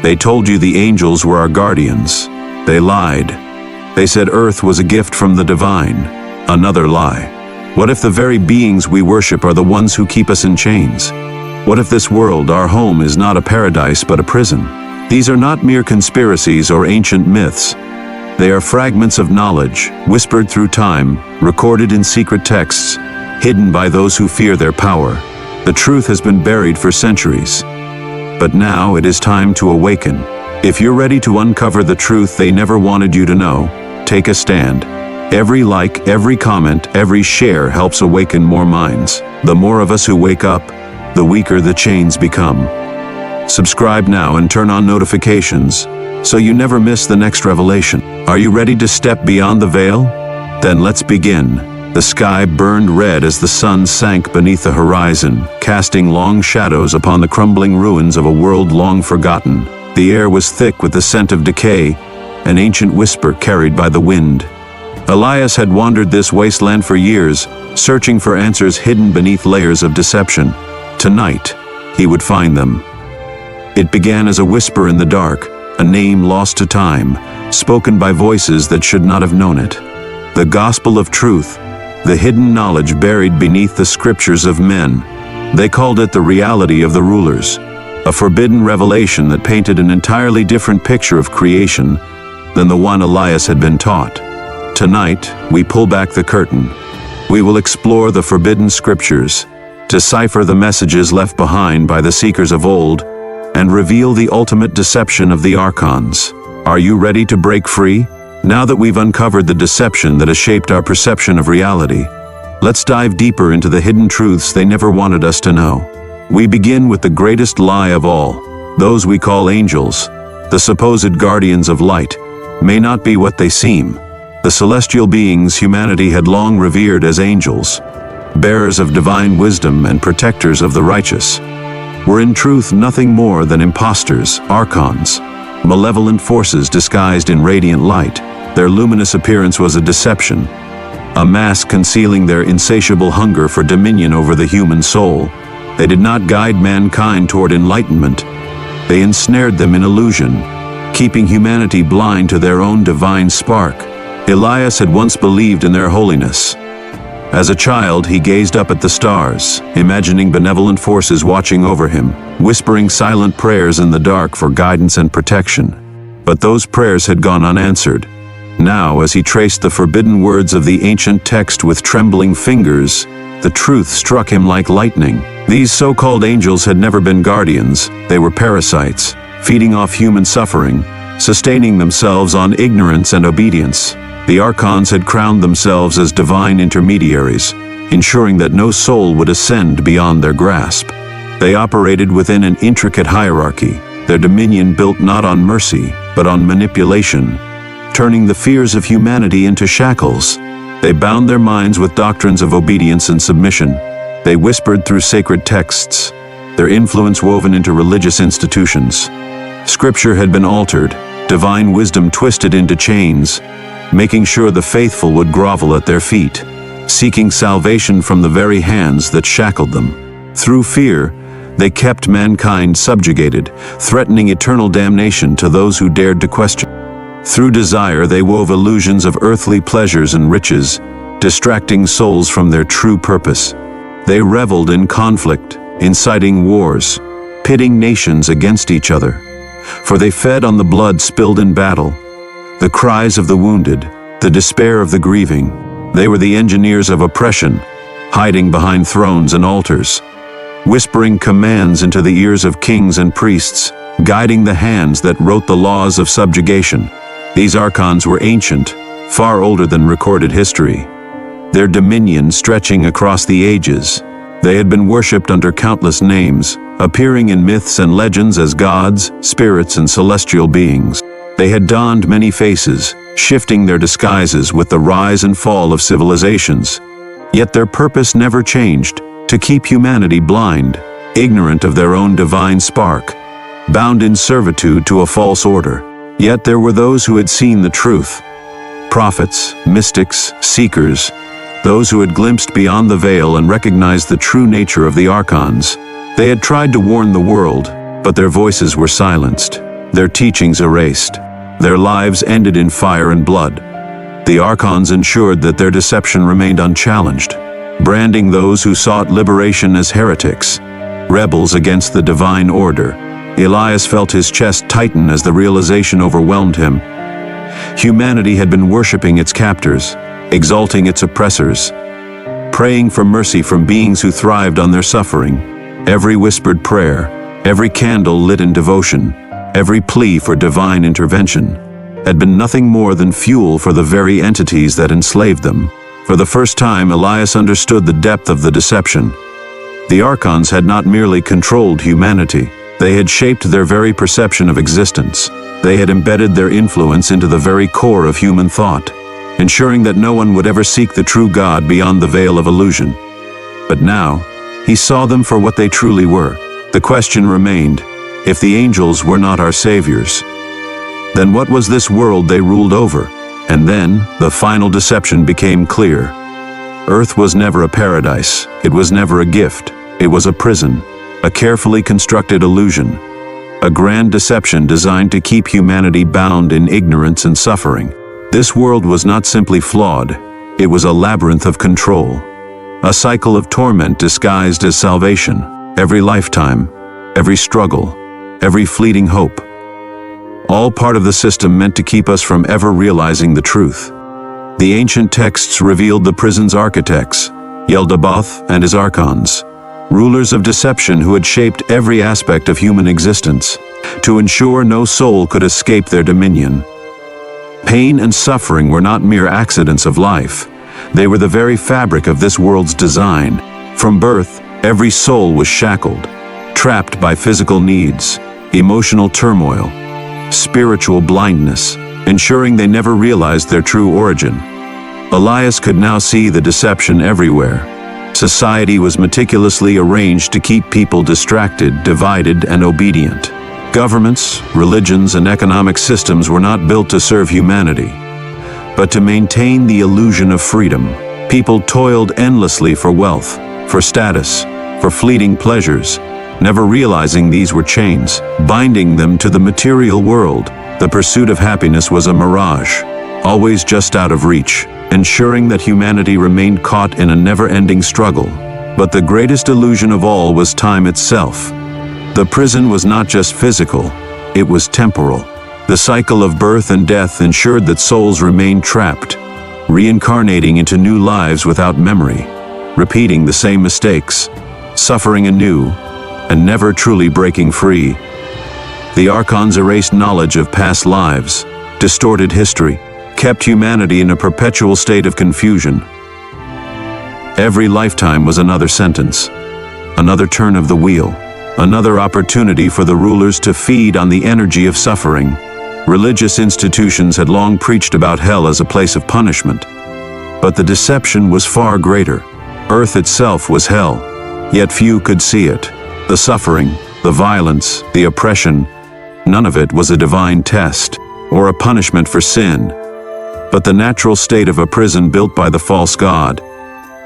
They told you the angels were our guardians. They lied. They said Earth was a gift from the divine. Another lie. What if the very beings we worship are the ones who keep us in chains? What if this world, our home, is not a paradise but a prison? These are not mere conspiracies or ancient myths. They are fragments of knowledge, whispered through time, recorded in secret texts, hidden by those who fear their power. The truth has been buried for centuries. But now it is time to awaken. If you're ready to uncover the truth they never wanted you to know, take a stand. Every like, every comment, every share helps awaken more minds. The more of us who wake up, the weaker the chains become. Subscribe now and turn on notifications so you never miss the next revelation. Are you ready to step beyond the veil? Then let's begin. The sky burned red as the sun sank beneath the horizon, casting long shadows upon the crumbling ruins of a world long forgotten. The air was thick with the scent of decay, an ancient whisper carried by the wind. Elias had wandered this wasteland for years, searching for answers hidden beneath layers of deception. Tonight, he would find them. It began as a whisper in the dark, a name lost to time, spoken by voices that should not have known it. The gospel of truth, the hidden knowledge buried beneath the scriptures of men. They called it the reality of the rulers, a forbidden revelation that painted an entirely different picture of creation than the one Elias had been taught. Tonight, we pull back the curtain. We will explore the forbidden scriptures, decipher the messages left behind by the seekers of old, and reveal the ultimate deception of the Archons. Are you ready to break free? Now that we've uncovered the deception that has shaped our perception of reality, let's dive deeper into the hidden truths they never wanted us to know. We begin with the greatest lie of all. Those we call angels, the supposed guardians of light, may not be what they seem. The celestial beings humanity had long revered as angels, bearers of divine wisdom and protectors of the righteous, were in truth nothing more than impostors, archons, malevolent forces disguised in radiant light. Their luminous appearance was a deception, a mask concealing their insatiable hunger for dominion over the human soul. They did not guide mankind toward enlightenment. They ensnared them in illusion, keeping humanity blind to their own divine spark. Elias had once believed in their holiness. As a child, he gazed up at the stars, imagining benevolent forces watching over him, whispering silent prayers in the dark for guidance and protection. But those prayers had gone unanswered. Now, as he traced the forbidden words of the ancient text with trembling fingers, the truth struck him like lightning. These so-called angels had never been guardians. They were parasites, feeding off human suffering, sustaining themselves on ignorance and obedience. The Archons had crowned themselves as divine intermediaries, ensuring that no soul would ascend beyond their grasp. They operated within an intricate hierarchy, their dominion built not on mercy, but on manipulation, turning the fears of humanity into shackles. They bound their minds with doctrines of obedience and submission. They whispered through sacred texts, their influence woven into religious institutions. Scripture had been altered, divine wisdom twisted into chains, making sure the faithful would grovel at their feet, seeking salvation from the very hands that shackled them. Through fear, they kept mankind subjugated, threatening eternal damnation to those who dared to question. Through desire, they wove illusions of earthly pleasures and riches, distracting souls from their true purpose. They reveled in conflict, inciting wars, pitting nations against each other. For they fed on the blood spilled in battle, the cries of the wounded, the despair of the grieving. They were the engineers of oppression, hiding behind thrones and altars, whispering commands into the ears of kings and priests, guiding the hands that wrote the laws of subjugation. These Archons were ancient, far older than recorded history, their dominion stretching across the ages. They had been worshipped under countless names, appearing in myths and legends as gods, spirits, and celestial beings. They had donned many faces, shifting their disguises with the rise and fall of civilizations. Yet their purpose never changed: to keep humanity blind, ignorant of their own divine spark, bound in servitude to a false order. Yet there were those who had seen the truth. Prophets, mystics, seekers, those who had glimpsed beyond the veil and recognized the true nature of the Archons. They had tried to warn the world, but their voices were silenced. their teachings erased. Their lives ended in fire and blood. The Archons ensured that their deception remained unchallenged, branding those who sought liberation as heretics, rebels against the divine order. Elias felt his chest tighten as the realization overwhelmed him. Humanity had been worshipping its captors, exalting its oppressors, praying for mercy from beings who thrived on their suffering. Every whispered prayer, every candle lit in devotion, every plea for divine intervention had been nothing more than fuel for the very entities that enslaved them. For the first time, Elias understood the depth of the deception. The Archons had not merely controlled humanity, they had shaped their very perception of existence. They had embedded their influence into the very core of human thought, ensuring that no one would ever seek the true God beyond the veil of illusion. But now, he saw them for what they truly were. The question remained, if the angels were not our saviors, then what was this world they ruled over? And then, the final deception became clear. Earth was never a paradise, it was never a gift, it was a prison, a carefully constructed illusion, a grand deception designed to keep humanity bound in ignorance and suffering. This world was not simply flawed, it was a labyrinth of control, a cycle of torment disguised as salvation. Every lifetime, every struggle, every fleeting hope, all part of the system meant to keep us from ever realizing the truth. The ancient texts revealed the prison's architects, Yaldabaoth and his Archons, rulers of deception who had shaped every aspect of human existence, to ensure no soul could escape their dominion. Pain and suffering were not mere accidents of life, they were the very fabric of this world's design. From birth, every soul was shackled, trapped by physical needs, emotional turmoil, spiritual blindness, ensuring they never realized their true origin. Elias could now see the deception everywhere. Society was meticulously arranged to keep people distracted, divided, and obedient. Governments, religions, and economic systems were not built to serve humanity, but to maintain the illusion of freedom. People toiled endlessly for wealth, for status, for fleeting pleasures, never realizing these were chains, binding them to the material world. The pursuit of happiness was a mirage, always just out of reach, ensuring that humanity remained caught in a never-ending struggle. But the greatest illusion of all was time itself. The prison was not just physical, it was temporal. The cycle of birth and death ensured that souls remained trapped, reincarnating into new lives without memory, repeating the same mistakes, suffering anew, and never truly breaking free. The Archons erased knowledge of past lives, distorted history, kept humanity in a perpetual state of confusion. Every lifetime was another sentence, another turn of the wheel, another opportunity for the rulers to feed on the energy of suffering. Religious institutions had long preached about hell as a place of punishment, but the deception was far greater. Earth itself was hell, yet few could see it. The suffering, the violence, the oppression, none of it was a divine test or a punishment for sin, but the natural state of a prison built by the false god.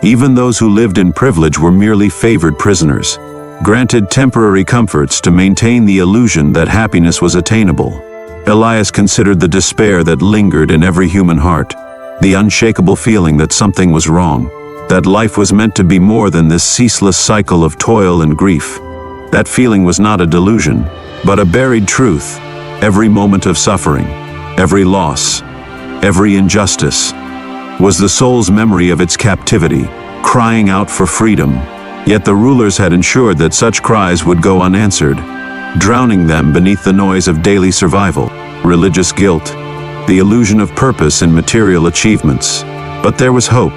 Even those who lived in privilege were merely favored prisoners, granted temporary comforts to maintain the illusion that happiness was attainable. Elias considered the despair that lingered in every human heart, the unshakable feeling that something was wrong, that life was meant to be more than this ceaseless cycle of toil and grief. That feeling was not a delusion, but a buried truth. Every moment of suffering, every loss, every injustice, was the soul's memory of its captivity, crying out for freedom. Yet the rulers had ensured that such cries would go unanswered, drowning them beneath the noise of daily survival, religious guilt, the illusion of purpose in material achievements. But there was hope.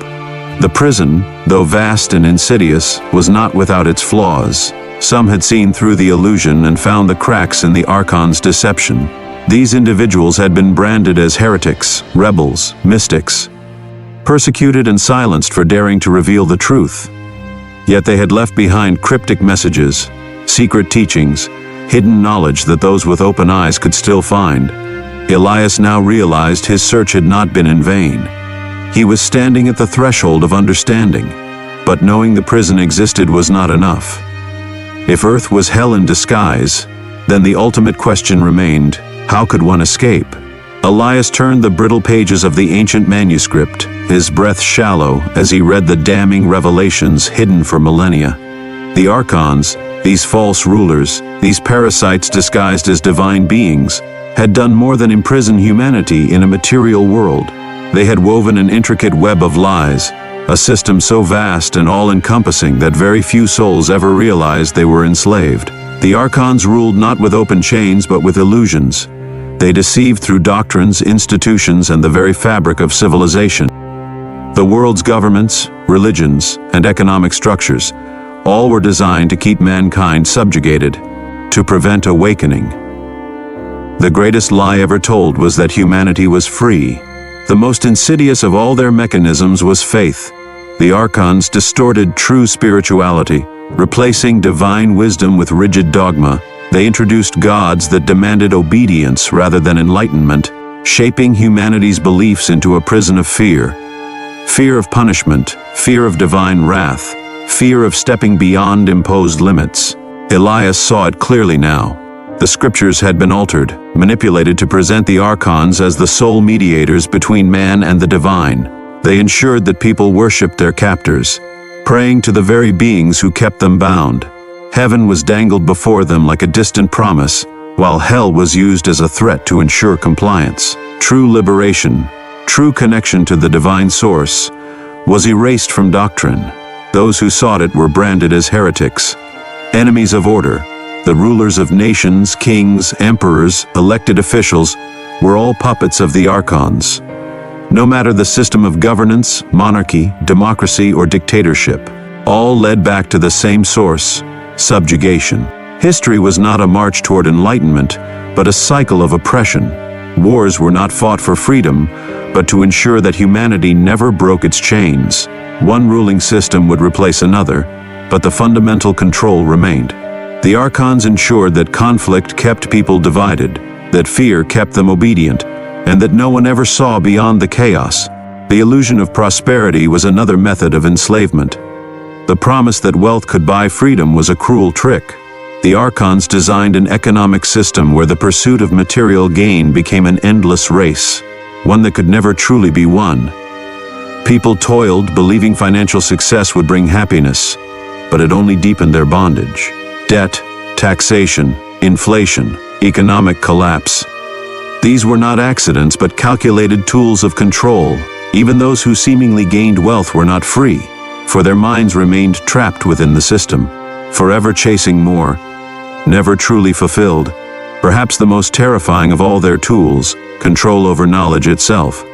The prison, though vast and insidious, was not without its flaws. Some had seen through the illusion and found the cracks in the Archons' deception. These individuals had been branded as heretics, rebels, mystics, persecuted and silenced for daring to reveal the truth. Yet they had left behind cryptic messages, secret teachings, hidden knowledge that those with open eyes could still find. Elias now realized his search had not been in vain. He was standing at the threshold of understanding, but knowing the prison existed was not enough. If Earth was hell in disguise, Then the ultimate question remained, how could one escape? Elias turned the brittle pages of the ancient manuscript, his breath shallow as he read the damning revelations hidden for millennia. The Archons, these false rulers, these parasites disguised as divine beings, had done more than imprison humanity in a material world. They had woven an intricate web of lies, a system so vast and all-encompassing that very few souls ever realized they were enslaved. The Archons ruled not with open chains but with illusions. They deceived through doctrines, institutions, and the very fabric of civilization. The world's governments, religions, and economic structures all were designed to keep mankind subjugated, to prevent awakening. The greatest lie ever told was that humanity was free. The most insidious of all their mechanisms was faith. The Archons distorted true spirituality. Replacing divine wisdom with rigid dogma, they introduced gods that demanded obedience rather than enlightenment, shaping humanity's beliefs into a prison of fear. Fear of punishment, fear of divine wrath, fear of stepping beyond imposed limits. Elias saw it clearly now. The scriptures had been altered, manipulated to present the Archons as the sole mediators between man and the divine. They ensured that people worshipped their captors, praying to the very beings who kept them bound. Heaven was dangled before them like a distant promise, while hell was used as a threat to ensure compliance. True liberation, true connection to the divine source, was erased from doctrine. Those who sought it were branded as heretics, enemies of order. The rulers of nations, kings, emperors, elected officials were all puppets of the Archons. No matter the system of governance, monarchy, democracy, or dictatorship, all led back to the same source, subjugation. History was not a march toward enlightenment, but a cycle of oppression. Wars were not fought for freedom, but to ensure that humanity never broke its chains. One ruling system would replace another, but the fundamental control remained. The Archons ensured that conflict kept people divided, that fear kept them obedient, and that no one ever saw beyond the chaos. The illusion of prosperity was another method of enslavement. The promise that wealth could buy freedom was a cruel trick. The Archons designed an economic system where the pursuit of material gain became an endless race, one that could never truly be won. People toiled, believing financial success would bring happiness, but it only deepened their bondage. Debt, taxation, inflation, economic collapse. These were not accidents but calculated tools of control. Even those who seemingly gained wealth were not free, for their minds remained trapped within the system, forever chasing more, never truly fulfilled. Perhaps the most terrifying of all their tools, control over knowledge itself.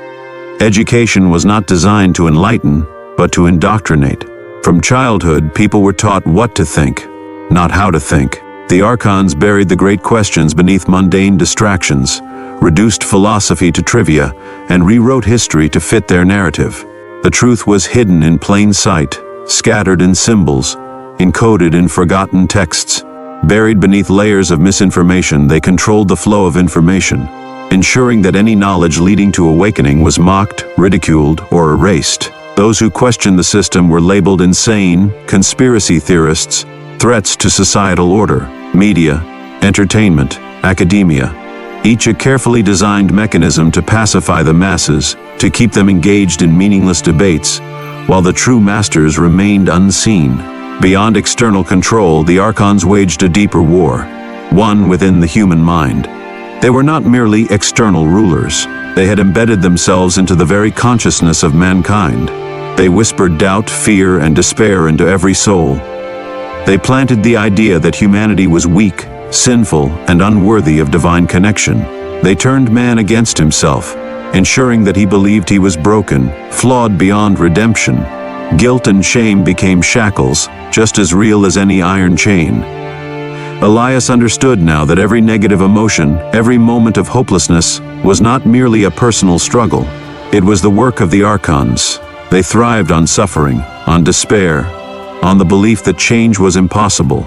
Education was not designed to enlighten, but to indoctrinate. From childhood, people were taught what to think, not how to think. The Archons buried the great questions beneath mundane distractions, reduced philosophy to trivia, and rewrote history to fit their narrative. The truth was hidden in plain sight, scattered in symbols, encoded in forgotten texts. Buried beneath layers of misinformation, they controlled the flow of information, ensuring that any knowledge leading to awakening was mocked, ridiculed, or erased. Those who questioned the system were labeled insane, conspiracy theorists, threats to societal order. Media, entertainment, academia, each a carefully designed mechanism to pacify the masses, to keep them engaged in meaningless debates, while the true masters remained unseen. Beyond external control, the Archons waged a deeper war, one within the human mind. They were not merely external rulers. They had embedded themselves into the very consciousness of mankind. They whispered doubt, fear, and despair into every soul. They planted the idea that humanity was weak, sinful, and unworthy of divine connection. They turned man against himself, ensuring that he believed he was broken, flawed beyond redemption. Guilt and shame became shackles, just as real as any iron chain. Elias understood now that every negative emotion, every moment of hopelessness, was not merely a personal struggle. It was the work of the Archons. They thrived on suffering, on despair, on the belief that change was impossible.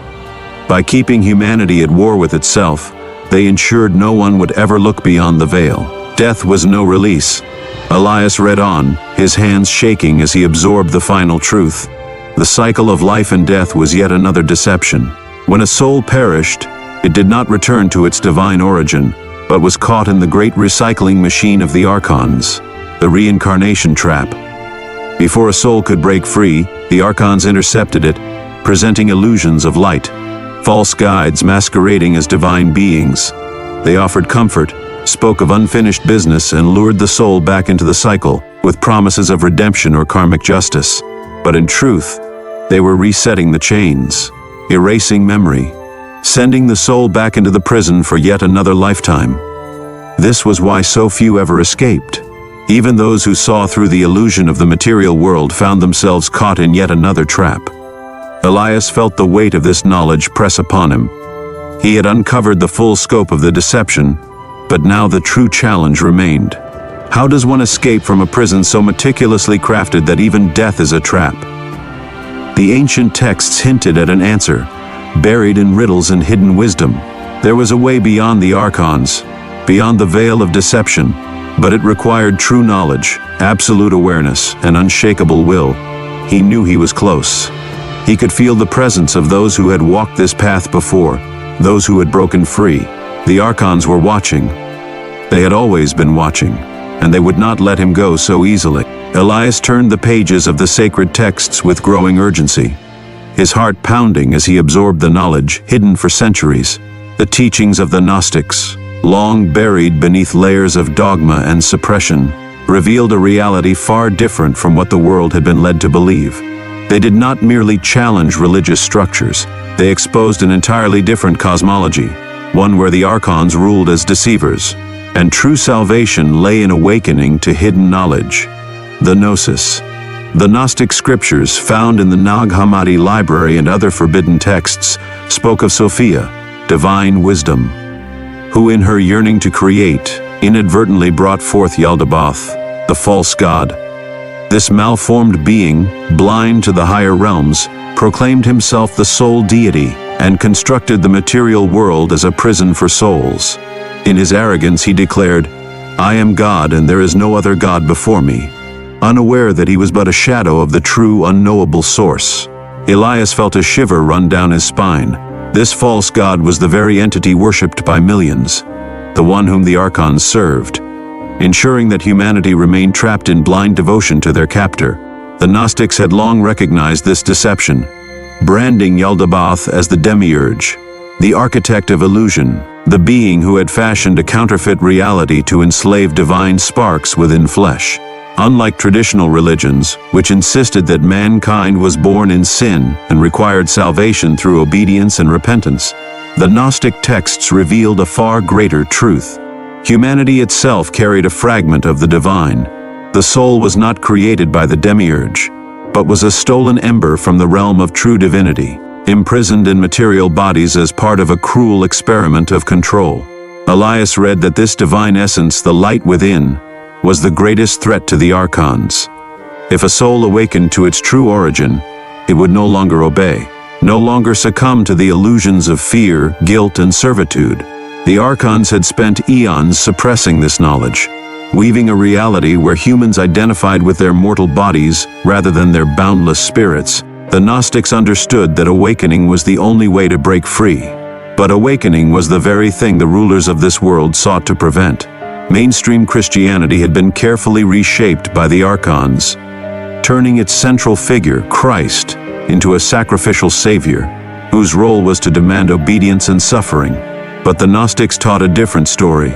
By keeping humanity at war with itself, they ensured no one would ever look beyond the veil. Death was no release. Elias read on, his hands shaking as he absorbed the final truth. The cycle of life and death was yet another deception. When a soul perished, It did not return to its divine origin, but was caught in the great recycling machine of the Archons, the reincarnation trap. Before a soul could break free, the Archons intercepted it, presenting illusions of light, false guides masquerading as divine beings. They offered comfort, spoke of unfinished business, and lured the soul back into the cycle with promises of redemption or karmic justice. But in truth, they were resetting the chains, erasing memory, sending the soul back into the prison for yet another lifetime. This was why so few ever escaped. Even those who saw through the illusion of the material world found themselves caught in yet another trap. Elias felt the weight of this knowledge press upon him. He had uncovered the full scope of the deception, but now the true challenge remained. How does one escape from a prison so meticulously crafted that even death is a trap? The ancient texts hinted at an answer, buried in riddles and hidden wisdom. There was a way beyond the Archons, beyond the veil of deception, but it required true knowledge, absolute awareness, and unshakable will. He knew he was close. He could feel the presence of those who had walked this path before, those who had broken free. The Archons were watching. They had always been watching, and they would not let him go so easily. Elias turned the pages of the sacred texts with growing urgency, his heart pounding as he absorbed the knowledge hidden for centuries, the teachings of the Gnostics, long buried beneath layers of dogma and suppression, revealed a reality far different from what the world had been led to believe. They did not merely challenge religious structures, they exposed an entirely different cosmology, one where the Archons ruled as deceivers, and true salvation lay in awakening to hidden knowledge. The Gnosis. The Gnostic scriptures found in the Nag Hammadi library and other forbidden texts spoke of Sophia, divine wisdom, who in her yearning to create, inadvertently brought forth Yaldabaoth, the false god. This malformed being, blind to the higher realms, proclaimed himself the sole deity and constructed the material world as a prison for souls. In his arrogance he declared, "I am God and there is no other God before me," unaware that he was but a shadow of the true unknowable source. Elias felt a shiver run down his spine. This false god was the very entity worshipped by millions, the one whom the Archons served, ensuring that humanity remained trapped in blind devotion to their captor. The Gnostics had long recognized this deception, branding Yaldabaoth as the Demiurge, the architect of illusion, the being who had fashioned a counterfeit reality to enslave divine sparks within flesh. Unlike traditional religions, which insisted that mankind was born in sin and required salvation through obedience and repentance, the Gnostic texts revealed a far greater truth. Humanity itself carried a fragment of the divine. The soul was not created by the Demiurge, but was a stolen ember from the realm of true divinity, imprisoned in material bodies as part of a cruel experiment of control. Elias read that this divine essence, the light within, was the greatest threat to the Archons. If a soul awakened to its true origin, it would no longer obey, no longer succumb to the illusions of fear, guilt, and servitude. The Archons had spent eons suppressing this knowledge, weaving a reality where humans identified with their mortal bodies rather than their boundless spirits. The Gnostics understood that awakening was the only way to break free. But awakening was the very thing the rulers of this world sought to prevent. Mainstream Christianity had been carefully reshaped by the Archons, turning its central figure, Christ, into a sacrificial savior, whose role was to demand obedience and suffering. But the Gnostics taught a different story.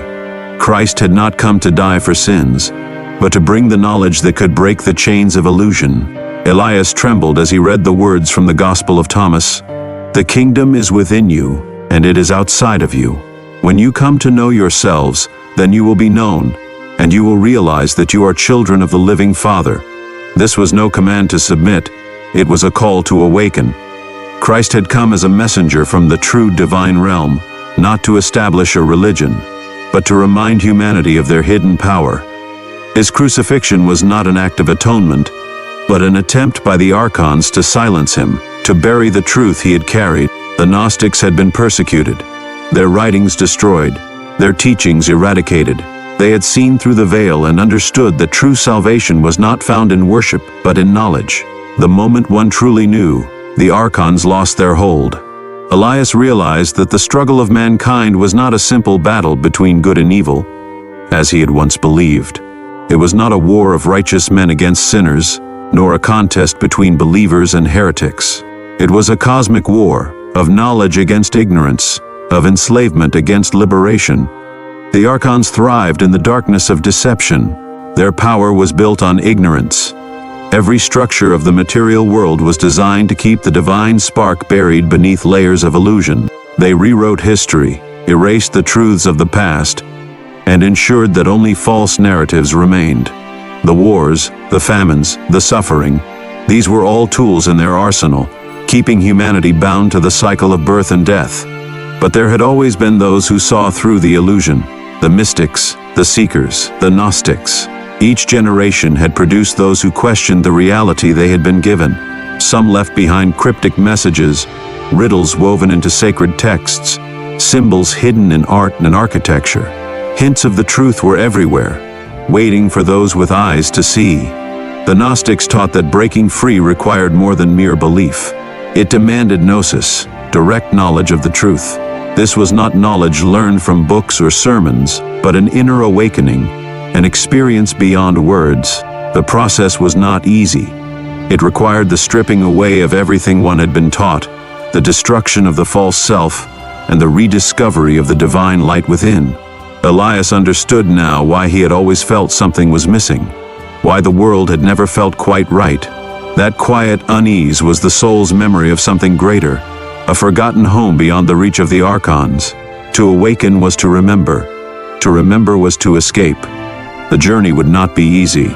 Christ had not come to die for sins, but to bring the knowledge that could break the chains of illusion. Elias trembled as he read the words from the Gospel of Thomas. "The kingdom is within you, and it is outside of you. When you come to know yourselves, then you will be known, and you will realize that you are children of the living Father." This was no command to submit, it was a call to awaken. Christ had come as a messenger from the true divine realm, not to establish a religion, but to remind humanity of their hidden power. His crucifixion was not an act of atonement, but an attempt by the Archons to silence him, to bury the truth he had carried. The Gnostics had been persecuted, their writings destroyed, their teachings eradicated. They had seen through the veil and understood that true salvation was not found in worship, but in knowledge. The moment one truly knew, the Archons lost their hold. Elias realized that the struggle of mankind was not a simple battle between good and evil, as he had once believed. It was not a war of righteous men against sinners, nor a contest between believers and heretics. It was a cosmic war of knowledge against ignorance, of enslavement against liberation. The Archons thrived in the darkness of deception. Their power was built on ignorance. Every structure of the material world was designed to keep the divine spark buried beneath layers of illusion. They rewrote history, erased the truths of the past, and ensured that only false narratives remained. The wars, the famines, the suffering, these were all tools in their arsenal, keeping humanity bound to the cycle of birth and death. But there had always been those who saw through the illusion: the mystics, the seekers, the Gnostics. Each generation had produced those who questioned the reality they had been given. Some left behind cryptic messages, riddles woven into sacred texts, symbols hidden in art and architecture. Hints of the truth were everywhere, waiting for those with eyes to see. The Gnostics taught that breaking free required more than mere belief. It demanded gnosis, direct knowledge of the truth. This was not knowledge learned from books or sermons, but an inner awakening, an experience beyond words. The process was not easy. It required the stripping away of everything one had been taught, the destruction of the false self, and the rediscovery of the divine light within. Elias understood now why he had always felt something was missing, why the world had never felt quite right. That quiet unease was the soul's memory of something greater, a forgotten home beyond the reach of the Archons. To awaken was to remember. To remember was to escape. The journey would not be easy.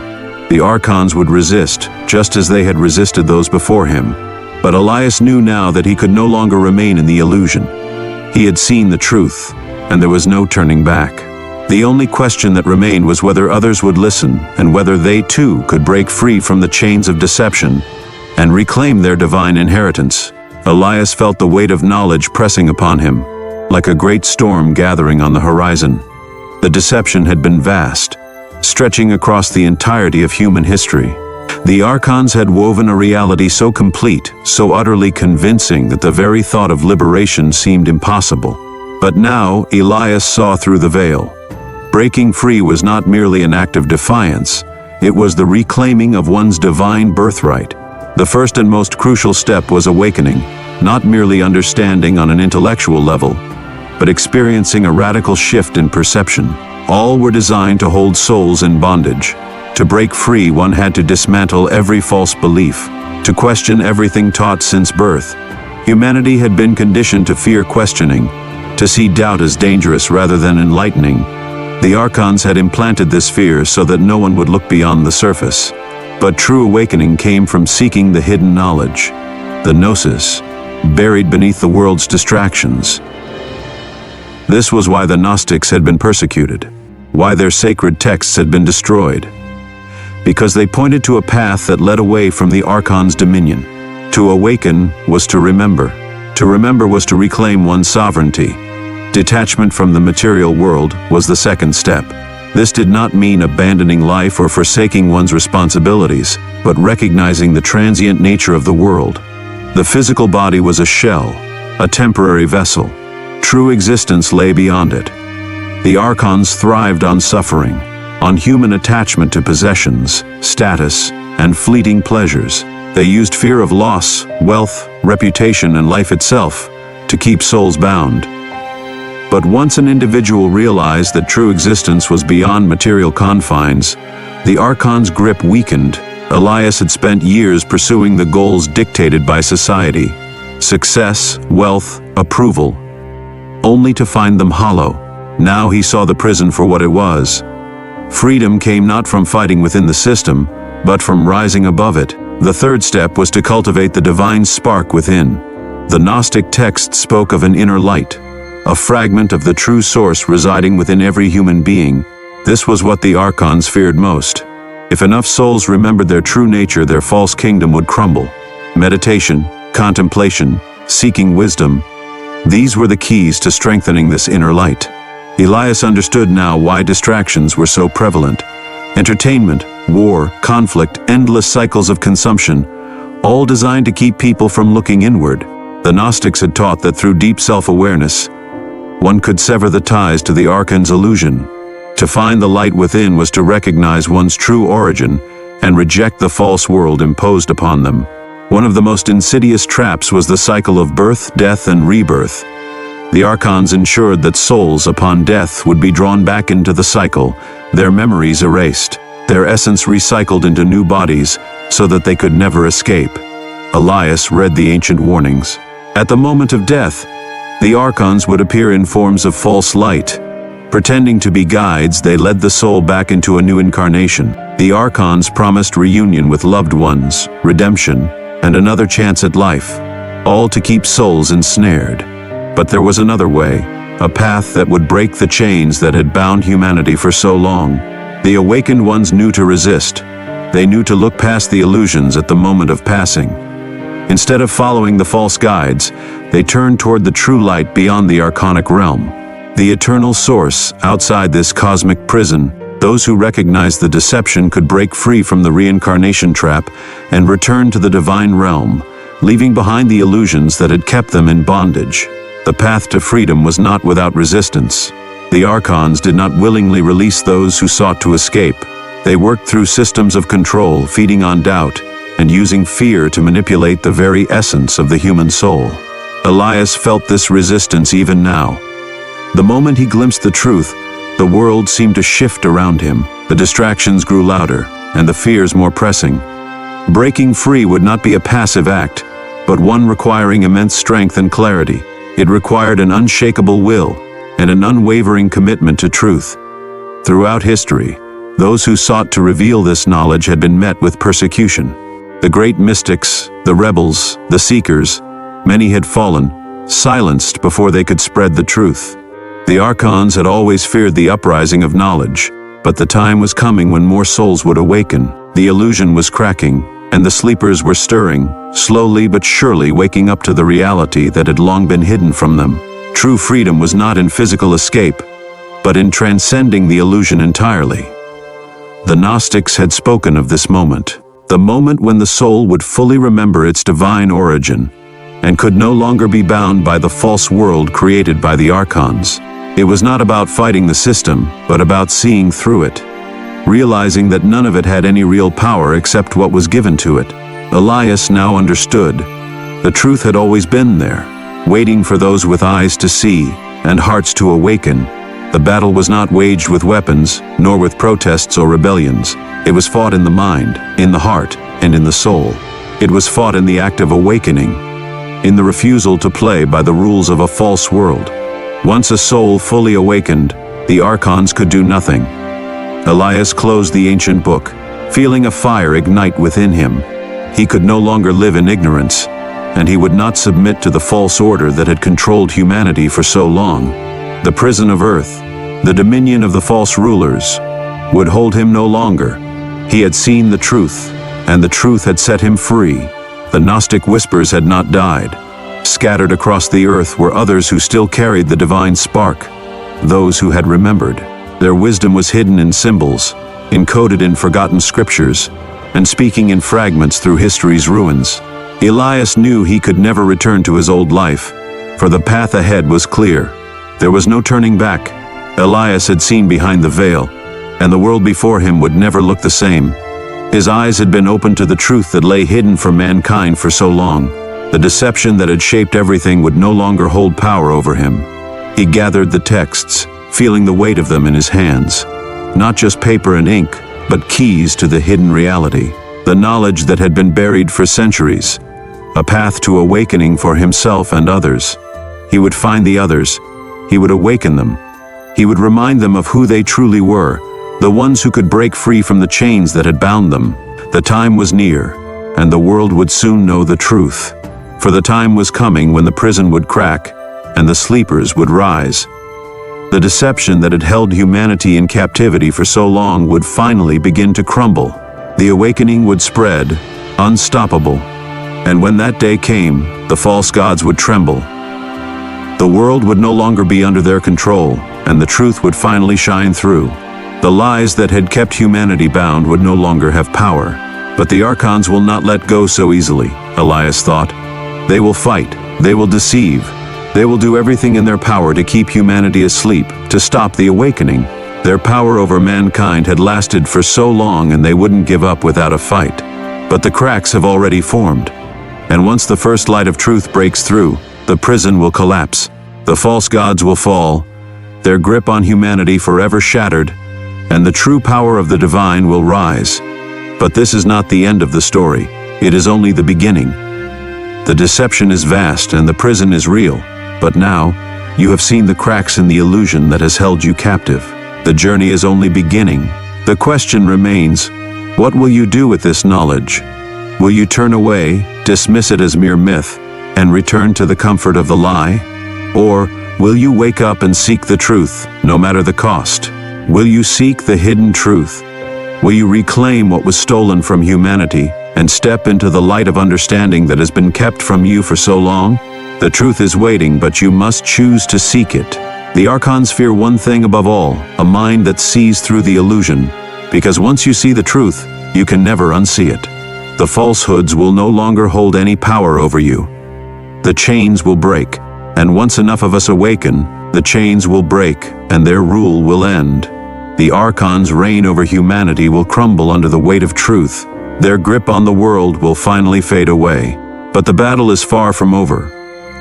The Archons would resist, just as they had resisted those before him. But Elias knew now that he could no longer remain in the illusion. He had seen the truth, and there was no turning back. The only question that remained was whether others would listen, and whether they too could break free from the chains of deception and reclaim their divine inheritance. Elias felt the weight of knowledge pressing upon him, like a great storm gathering on the horizon. The deception had been vast, stretching across the entirety of human history. The Archons had woven a reality so complete, so utterly convincing that the very thought of liberation seemed impossible. But now Elias saw through the veil. Breaking free was not merely an act of defiance, it was the reclaiming of one's divine birthright. The first and most crucial step was awakening, not merely understanding on an intellectual level, but experiencing a radical shift in perception. All were designed to hold souls in bondage. To break free, one had to dismantle every false belief, to question everything taught since birth. Humanity had been conditioned to fear questioning, to see doubt as dangerous rather than enlightening. The Archons had implanted this fear so that no one would look beyond the surface. But true awakening came from seeking the hidden knowledge, the gnosis, buried beneath the world's distractions. This was why the Gnostics had been persecuted, why their sacred texts had been destroyed. Because they pointed to a path that led away from the Archon's dominion. To awaken was to remember. To remember was to reclaim one's sovereignty. Detachment from the material world was the second step. This did not mean abandoning life or forsaking one's responsibilities, but recognizing the transient nature of the world. The physical body was a shell, a temporary vessel. True existence lay beyond it. The Archons thrived on suffering, on human attachment to possessions, status, and fleeting pleasures. They used fear of loss, wealth, reputation, and life itself to keep souls bound. But once an individual realized that true existence was beyond material confines, the Archon's grip weakened. Elias had spent years pursuing the goals dictated by society: success, wealth, approval, only to find them hollow. Now he saw the prison for what it was. Freedom came not from fighting within the system, but from rising above it. The third step was to cultivate the divine spark within. The Gnostic text spoke of an inner light, a fragment of the true source residing within every human being. This was what the Archons feared most. If enough souls remembered their true nature, their false kingdom would crumble. Meditation, contemplation, seeking wisdom, these were the keys to strengthening this inner light. Elias understood now why distractions were so prevalent. Entertainment, war, conflict, endless cycles of consumption, all designed to keep people from looking inward. The Gnostics had taught that through deep self-awareness, one could sever the ties to the Archon's illusion. To find the light within was to recognize one's true origin and reject the false world imposed upon them. One of the most insidious traps was the cycle of birth, death, and rebirth. The Archons ensured that souls upon death would be drawn back into the cycle, their memories erased, their essence recycled into new bodies so that they could never escape. Elias read the ancient warnings. At the moment of death, the Archons would appear in forms of false light. Pretending to be guides, they led the soul back into a new incarnation. The Archons promised reunion with loved ones, redemption, and another chance at life, all to keep souls ensnared. But there was another way, a path that would break the chains that had bound humanity for so long. The awakened ones knew to resist. They knew to look past the illusions at the moment of passing. Instead of following the false guides, they turned toward the true light beyond the archonic realm. The eternal source, outside this cosmic prison. Those who recognized the deception could break free from the reincarnation trap and return to the divine realm, leaving behind the illusions that had kept them in bondage. The path to freedom was not without resistance. The Archons did not willingly release those who sought to escape. They worked through systems of control, feeding on doubt, and using fear to manipulate the very essence of the human soul. Elias felt this resistance even now. The moment he glimpsed the truth, the world seemed to shift around him. The distractions grew louder, and the fears more pressing. Breaking free would not be a passive act, but one requiring immense strength and clarity. It required an unshakable will and an unwavering commitment to truth. Throughout history, those who sought to reveal this knowledge had been met with persecution. The great mystics, the rebels, the seekers, many had fallen, silenced before they could spread the truth. The Archons had always feared the uprising of knowledge, but the time was coming when more souls would awaken. The illusion was cracking, and the sleepers were stirring, slowly but surely waking up to the reality that had long been hidden from them. True freedom was not in physical escape, but in transcending the illusion entirely. The Gnostics had spoken of this moment, the moment when the soul would fully remember its divine origin, and could no longer be bound by the false world created by the Archons. It was not about fighting the system, but about seeing through it, realizing that none of it had any real power except what was given to it. Elias now understood. The truth had always been there, waiting for those with eyes to see and hearts to awaken. The battle was not waged with weapons, nor with protests or rebellions. It was fought in the mind, in the heart, and in the soul. It was fought in the act of awakening, in the refusal to play by the rules of a false world. Once a soul fully awakened, the Archons could do nothing. Elias closed the ancient book, feeling a fire ignite within him. He could no longer live in ignorance, and he would not submit to the false order that had controlled humanity for so long. The prison of earth, the dominion of the false rulers, would hold him no longer. He had seen the truth, and the truth had set him free. The Gnostic whispers had not died. Scattered across the earth were others who still carried the divine spark, those who had remembered. Their wisdom was hidden in symbols, encoded in forgotten scriptures, and speaking in fragments through history's ruins. Elias knew he could never return to his old life, for the path ahead was clear. There was no turning back. Elias had seen behind the veil, and the world before him would never look the same. His eyes had been opened to the truth that lay hidden from mankind for so long. The deception that had shaped everything would no longer hold power over him. He gathered the texts, feeling the weight of them in his hands. Not just paper and ink, but keys to the hidden reality. The knowledge that had been buried for centuries. A path to awakening for himself and others. He would find the others. He would awaken them. He would remind them of who they truly were, the ones who could break free from the chains that had bound them. The time was near, and the world would soon know the truth. For the time was coming when the prison would crack, and the sleepers would rise. The deception that had held humanity in captivity for so long would finally begin to crumble. The awakening would spread, unstoppable. And when that day came, the false gods would tremble. The world would no longer be under their control, and the truth would finally shine through. The lies that had kept humanity bound would no longer have power. But the Archons will not let go so easily, Elias thought. They will fight, They will deceive. They will do everything in their power to keep humanity asleep, to stop the awakening. Their power over mankind had lasted for so long and they wouldn't give up without a fight. But the cracks have already formed. And once the first light of truth breaks through, the prison will collapse. The false gods will fall, their grip on humanity forever shattered, and the true power of the divine will rise. But this is not the end of the story. It is only the beginning. The deception is vast and the prison is real. But now, you have seen the cracks in the illusion that has held you captive. The journey is only beginning. The question remains, what will you do with this knowledge? Will you turn away, dismiss it as mere myth, and return to the comfort of the lie? Or will you wake up and seek the truth, no matter the cost? Will you seek the hidden truth? Will you reclaim what was stolen from humanity and step into the light of understanding that has been kept from you for so long? The truth is waiting, but you must choose to seek it. The Archons fear one thing above all, a mind that sees through the illusion, because once you see the truth, you can never unsee it. The falsehoods will no longer hold any power over you. The chains will break, and once enough of us awaken, the chains will break and their rule will end. The Archons' reign over humanity will crumble under the weight of truth. Their grip on the world will finally fade away. But the battle is far from over.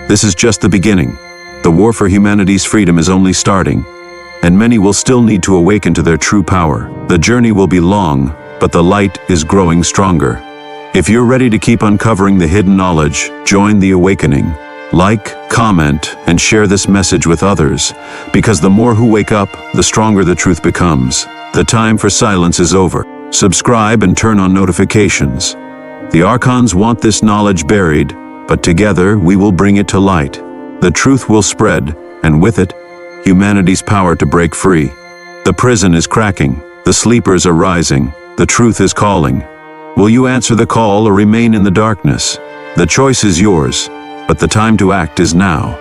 This is just the beginning. The war for humanity's freedom is only starting, and many will still need to awaken to their true power. The journey will be long, but the light is growing stronger. If you're ready to keep uncovering the hidden knowledge, join the awakening. Like, comment, and share this message with others, because the more who wake up, the stronger the truth becomes. The time for silence is over. Subscribe and turn on notifications. The Archons want this knowledge buried, but together we will bring it to light. The truth will spread, and with it, humanity's power to break free. The prison is cracking, the sleepers are rising, the truth is calling. Will you answer the call or remain in the darkness? The choice is yours, but the time to act is now.